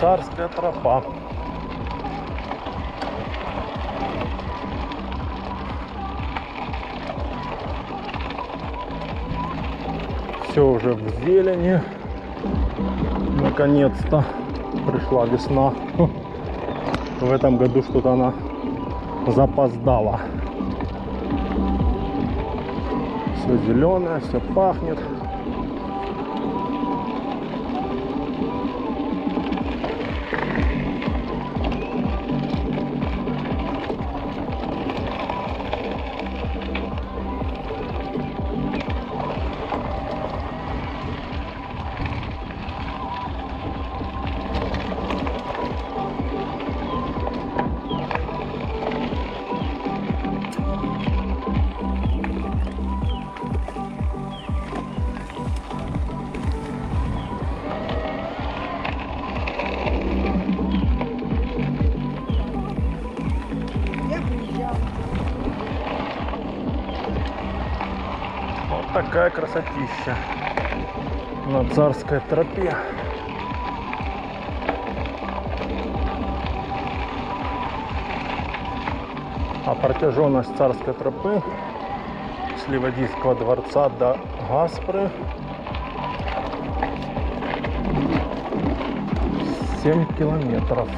Царская тропа. Все уже в зелени. Наконец-то пришла весна. В этом году что-то она запоздала. Все зеленое, все пахнет. Вот такая красотища на Царской тропе. А протяженность Царской тропы с Ливадийского дворца до Гаспры 7 километров.